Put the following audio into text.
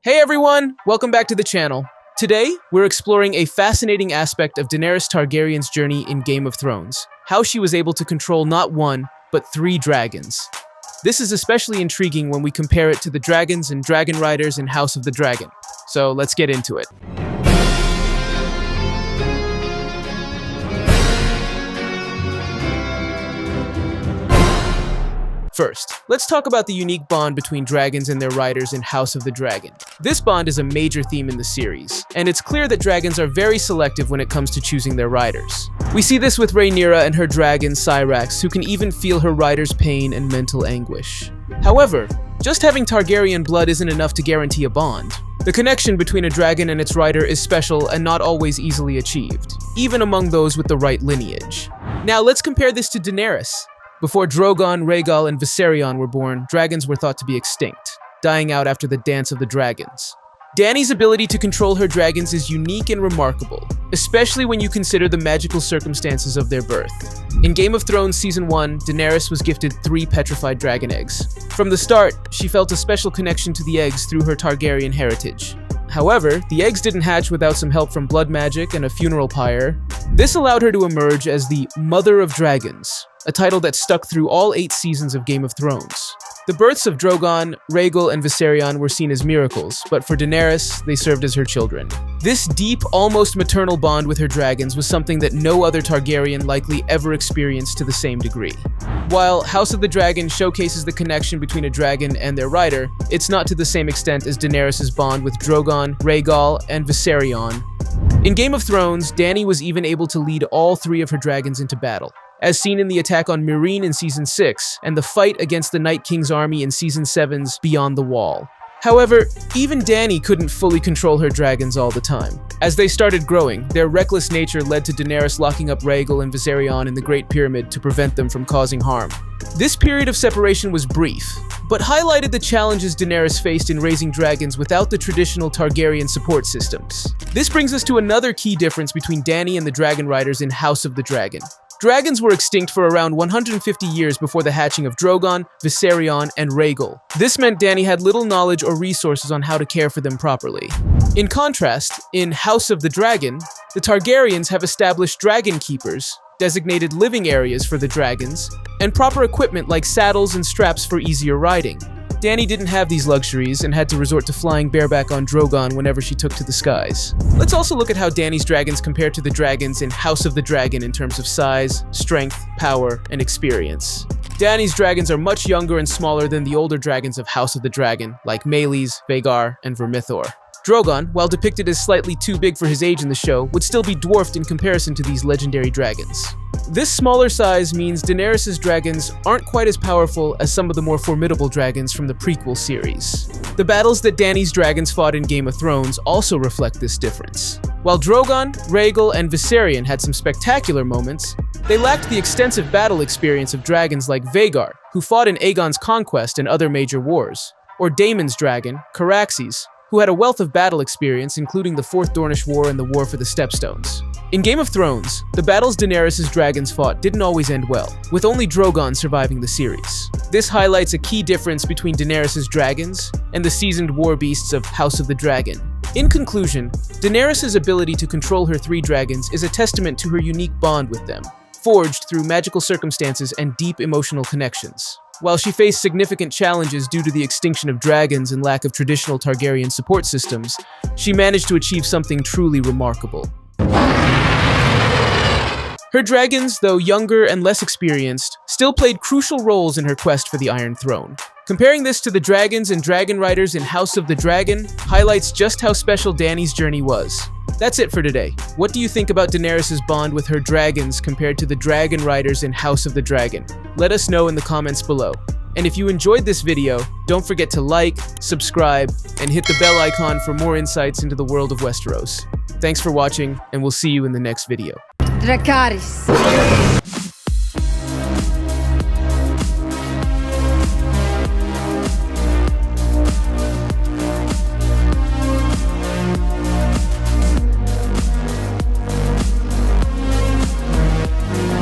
Hey everyone, welcome back to the channel. Today, we're exploring a fascinating aspect of Daenerys Targaryen's journey in Game of Thrones, how she was able to control not one, but 3 dragons. This is especially intriguing when we compare it to the dragons and dragon riders in House of the Dragon. So let's get into it. First, let's talk about the unique bond between dragons and their riders in House of the Dragon. This bond is a major theme in the series, and it's clear that dragons are very selective when it comes to choosing their riders. We see this with Rhaenyra and her dragon Syrax, who can even feel her rider's pain and mental anguish. However, just having Targaryen blood isn't enough to guarantee a bond. The connection between a dragon and its rider is special and not always easily achieved, even among those with the right lineage. Now let's compare this to Daenerys. Before Drogon, Rhaegal, and Viserion were born, dragons were thought to be extinct, dying out after the Dance of the Dragons. Dany's ability to control her dragons is unique and remarkable, especially when you consider the magical circumstances of their birth. In Game of Thrones Season 1, Daenerys was gifted 3 petrified dragon eggs. From the start, she felt a special connection to the eggs through her Targaryen heritage. However, the eggs didn't hatch without some help from blood magic and a funeral pyre. This allowed her to emerge as the Mother of Dragons, a title that stuck through all 8 seasons of Game of Thrones. The births of Drogon, Rhaegal, and Viserion were seen as miracles, but for Daenerys, they served as her children. This deep, almost maternal bond with her dragons was something that no other Targaryen likely ever experienced to the same degree. While House of the Dragon showcases the connection between a dragon and their rider, it's not to the same extent as Daenerys' bond with Drogon, Rhaegal, and Viserion. In Game of Thrones, Dany was even able to lead all 3 of her dragons into battle, as seen in the attack on Meereen in Season 6, and the fight against the Night King's army in Season 7's Beyond the Wall. However, even Dany couldn't fully control her dragons all the time. As they started growing, their reckless nature led to Daenerys locking up Rhaegal and Viserion in the Great Pyramid to prevent them from causing harm. This period of separation was brief, but highlighted the challenges Daenerys faced in raising dragons without the traditional Targaryen support systems. This brings us to another key difference between Dany and the dragon riders in House of the Dragon. Dragons were extinct for around 150 years before the hatching of Drogon, Viserion, and Rhaegal. This meant Dany had little knowledge or resources on how to care for them properly. In contrast, in House of the Dragon, the Targaryens have established dragon keepers, designated living areas for the dragons, and proper equipment like saddles and straps for easier riding. Dany didn't have these luxuries and had to resort to flying bareback on Drogon whenever she took to the skies. Let's also look at how Dany's dragons compare to the dragons in House of the Dragon in terms of size, strength, power, and experience. Dany's dragons are much younger and smaller than the older dragons of House of the Dragon, like Meleys, Vhagar, and Vermithor. Drogon, while depicted as slightly too big for his age in the show, would still be dwarfed in comparison to these legendary dragons. This smaller size means Daenerys' dragons aren't quite as powerful as some of the more formidable dragons from the prequel series. The battles that Dany's dragons fought in Game of Thrones also reflect this difference. While Drogon, Rhaegal, and Viserion had some spectacular moments, they lacked the extensive battle experience of dragons like Vhagar, who fought in Aegon's conquest and other major wars, or Daemon's dragon, Caraxes, who had a wealth of battle experience, including the Fourth Dornish War and the War for the Stepstones. In Game of Thrones, the battles Daenerys' dragons fought didn't always end well, with only Drogon surviving the series. This highlights a key difference between Daenerys' dragons and the seasoned war beasts of House of the Dragon. In conclusion, Daenerys' ability to control her 3 dragons is a testament to her unique bond with them, forged through magical circumstances and deep emotional connections. While she faced significant challenges due to the extinction of dragons and lack of traditional Targaryen support systems, she managed to achieve something truly remarkable. Her dragons, though younger and less experienced, still played crucial roles in her quest for the Iron Throne. Comparing this to the dragons and dragon riders in House of the Dragon highlights just how special Dany's journey was. That's it for today. What do you think about Daenerys' bond with her dragons compared to the dragon riders in House of the Dragon? Let us know in the comments below. And if you enjoyed this video, don't forget to like, subscribe, and hit the bell icon for more insights into the world of Westeros. Thanks for watching, and we'll see you in the next video. Dracarys.